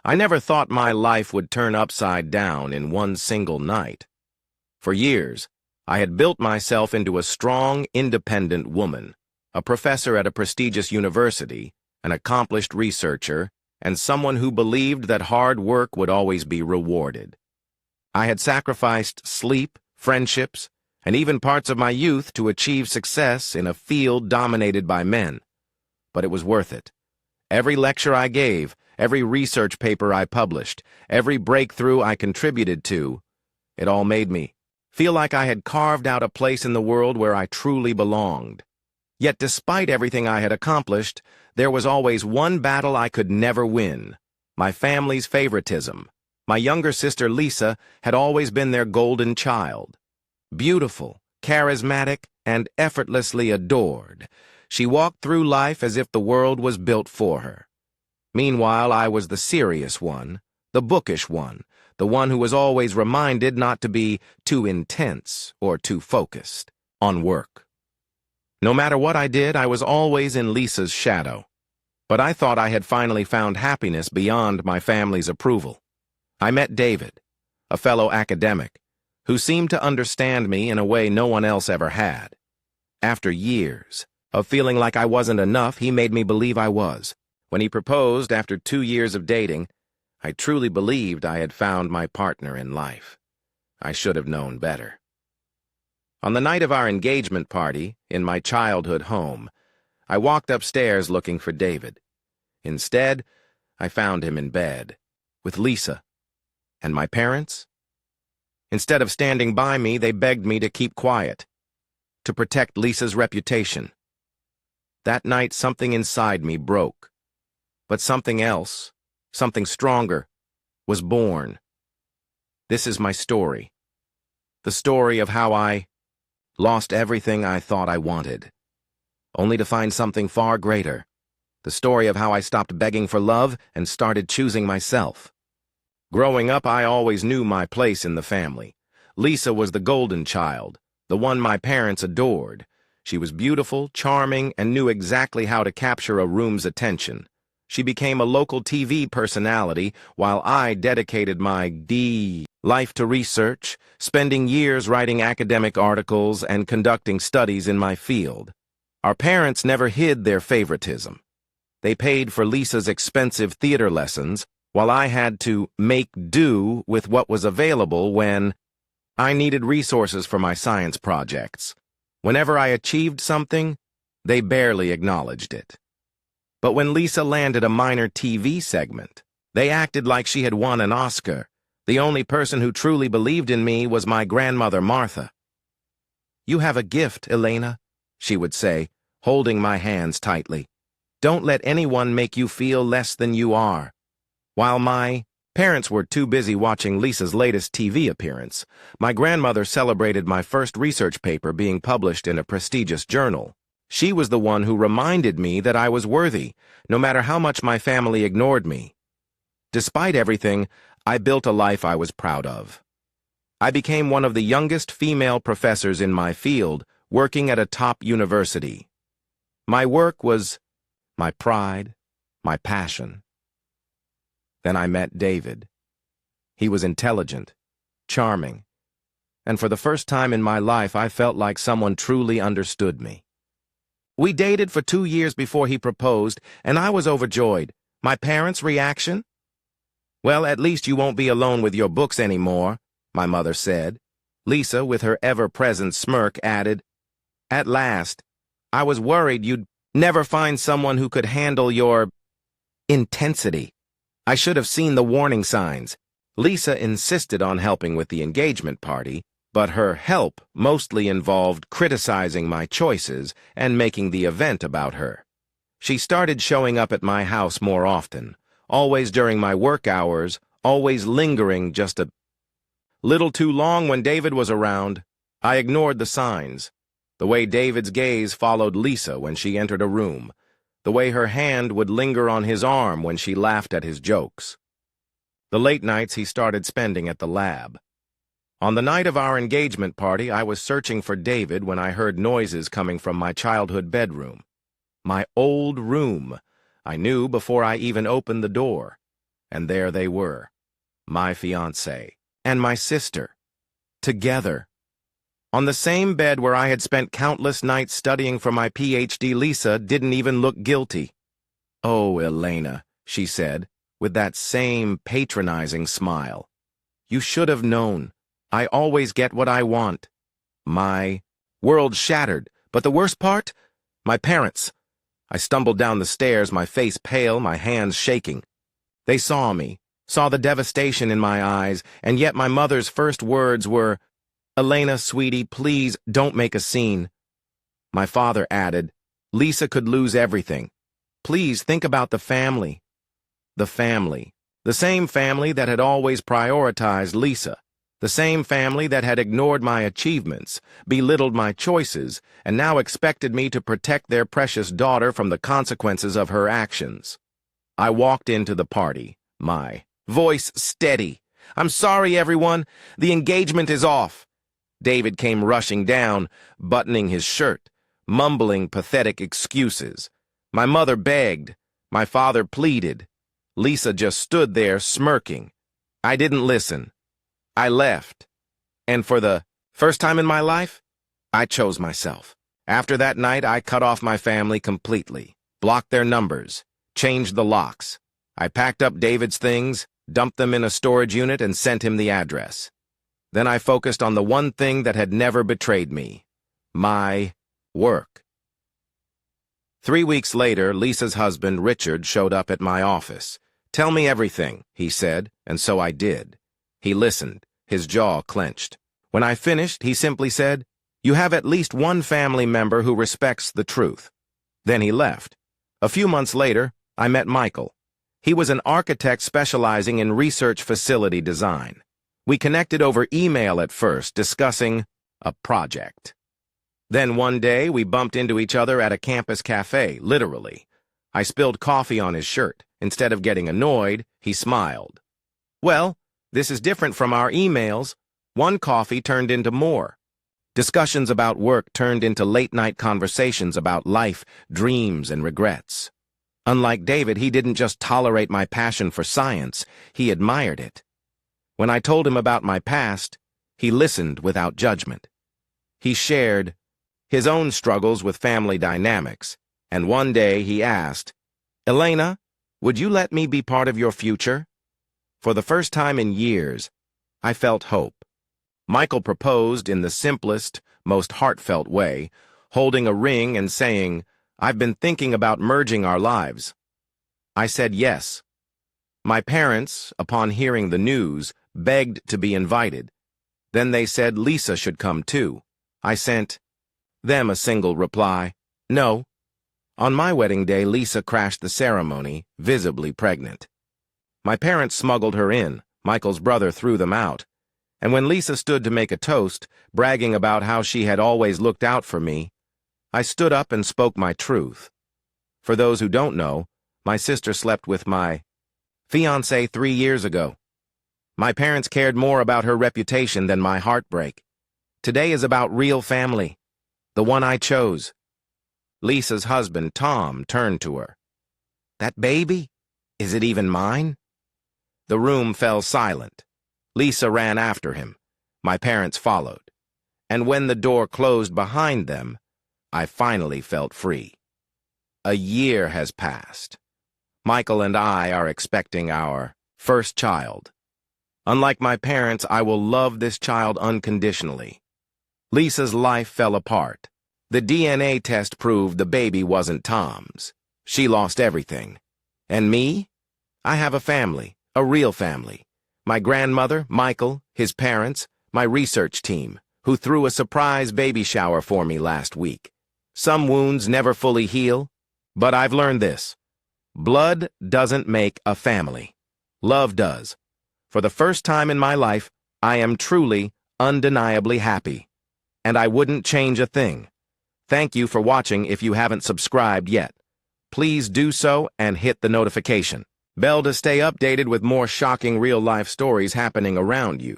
I never thought my life would turn upside down in one single night. For years, I had built myself into a strong, independent woman, a professor at a prestigious university, an accomplished researcher, and someone who believed that hard work would always be rewarded. I had sacrificed sleep, friendships, and even parts of my youth to achieve success in a field dominated by men. But it was worth it. Every lecture I gave, every research paper I published, every breakthrough I contributed to, it all made me feel like I had carved out a place in the world where I truly belonged. Yet despite everything I had accomplished, there was always one battle I could never win: my family's favoritism. My younger sister Lisa had always been their golden child. Beautiful, charismatic, and effortlessly adored, she walked through life as if the world was built for her. Meanwhile, I was the serious one, the bookish one, the one who was always reminded not to be too intense or too focused on work. No matter what I did, I was always in Lisa's shadow. But I thought I had finally found happiness beyond my family's approval. I met David, a fellow academic, who seemed to understand me in a way no one else ever had. After years of feeling like I wasn't enough, he made me believe I was. When he proposed after 2 years of dating, I truly believed I had found my partner in life. I should have known better. On the night of our engagement party, in my childhood home, I walked upstairs looking for David. Instead, I found him in bed, with Lisa. And my parents? Instead of standing by me, they begged me to keep quiet, to protect Lisa's reputation. That night, something inside me broke. But something else, something stronger, was born. This is my story. The story of how I lost everything I thought I wanted, only to find something far greater. The story of how I stopped begging for love and started choosing myself. Growing up, I always knew my place in the family. Lisa was the golden child, the one my parents adored. She was beautiful, charming, and knew exactly how to capture a room's attention. She became a local TV personality, while I dedicated my life to research, spending years writing academic articles and conducting studies in my field. Our parents never hid their favoritism. They paid for Lisa's expensive theater lessons, while I had to make do with what was available when I needed resources for my science projects. Whenever I achieved something, they barely acknowledged it. But when Lisa landed a minor TV segment, they acted like she had won an Oscar. The only person who truly believed in me was my grandmother, Martha. "You have a gift, Elena," she would say, holding my hands tightly. "Don't let anyone make you feel less than you are." While my parents were too busy watching Lisa's latest TV appearance, my grandmother celebrated my first research paper being published in a prestigious journal. She was the one who reminded me that I was worthy, no matter how much my family ignored me. Despite everything, I built a life I was proud of. I became one of the youngest female professors in my field, working at a top university. My work was my pride, my passion. Then I met David. He was intelligent, charming, and for the first time in my life, I felt like someone truly understood me. We dated for 2 years before he proposed, and I was overjoyed. My parents' reaction? "Well, at least you won't be alone with your books anymore," my mother said. Lisa, with her ever-present smirk, added, "At last. I was worried you'd never find someone who could handle your intensity. I should have seen the warning signs." Lisa insisted on helping with the engagement party, but her help mostly involved criticizing my choices and making the event about her. She started showing up at my house more often, always during my work hours, always lingering just a little too long when David was around. I ignored the signs. The way David's gaze followed Lisa when she entered a room, the way her hand would linger on his arm when she laughed at his jokes. The late nights he started spending at the lab. On the night of our engagement party, I was searching for David when I heard noises coming from my childhood bedroom. My old room. I knew before I even opened the door. And there they were, my fiancé and my sister, together. On the same bed where I had spent countless nights studying for my PhD. Lisa didn't even look guilty. "Oh, Elena," she said, with that same patronizing smile. "You should have known. I always get what I want." My world shattered, but the worst part? My parents. I stumbled down the stairs, my face pale, my hands shaking. They saw me, saw the devastation in my eyes, and yet my mother's first words were, "Elena, sweetie, please don't make a scene." My father added, "Lisa could lose everything. Please think about the family." The family. The same family that had always prioritized Lisa. The same family that had ignored my achievements, belittled my choices, and now expected me to protect their precious daughter from the consequences of her actions. I walked into the party, my voice steady. "I'm sorry, everyone. The engagement is off." David came rushing down, buttoning his shirt, mumbling pathetic excuses. My mother begged. My father pleaded. Lisa just stood there, smirking. I didn't listen. I left. And for the first time in my life, I chose myself. After that night, I cut off my family completely, blocked their numbers, changed the locks. I packed up David's things, dumped them in a storage unit, and sent him the address. Then I focused on the one thing that had never betrayed me: my work. 3 weeks later, Lisa's husband, Richard, showed up at my office. "Tell me everything," he said, and so I did. He listened, his jaw clenched. When I finished, he simply said, "You have at least one family member who respects the truth." Then he left. A few months later, I met Michael. He was an architect specializing in research facility design. We connected over email at first, discussing a project. Then one day, we bumped into each other at a campus cafe, literally. I spilled coffee on his shirt. Instead of getting annoyed, he smiled. "Well, this is different from our emails." One coffee turned into more. Discussions about work turned into late-night conversations about life, dreams, and regrets. Unlike David, he didn't just tolerate my passion for science, he admired it. When I told him about my past, he listened without judgment. He shared his own struggles with family dynamics, and one day he asked, "Elena, would you let me be part of your future?" For the first time in years, I felt hope. Michael proposed in the simplest, most heartfelt way, holding a ring and saying, "I've been thinking about merging our lives." I said yes. My parents, upon hearing the news, begged to be invited. Then they said Lisa should come too. I sent them a single reply, "No." On my wedding day, Lisa crashed the ceremony, visibly pregnant. My parents smuggled her in. Michael's brother threw them out. And when Lisa stood to make a toast, bragging about how she had always looked out for me, I stood up and spoke my truth. For those who don't know, my sister slept with my fiancé 3 years ago. My parents cared more about her reputation than my heartbreak. Today is about real family, the one I chose. Lisa's husband, Tom, turned to her. "That baby? Is it even mine?" The room fell silent. Lisa ran after him. My parents followed. And when the door closed behind them, I finally felt free. A year has passed. Michael and I are expecting our first child. Unlike my parents, I will love this child unconditionally. Lisa's life fell apart. The DNA test proved the baby wasn't Tom's. She lost everything. And me? I have a family, a real family. My grandmother, Michael, his parents, my research team, who threw a surprise baby shower for me last week. Some wounds never fully heal, but I've learned this. Blood doesn't make a family. Love does. For the first time in my life, I am truly, undeniably happy. And I wouldn't change a thing. Thank you for watching if you haven't subscribed yet. Please do so and hit the notification bell to stay updated with more shocking real-life stories happening around you.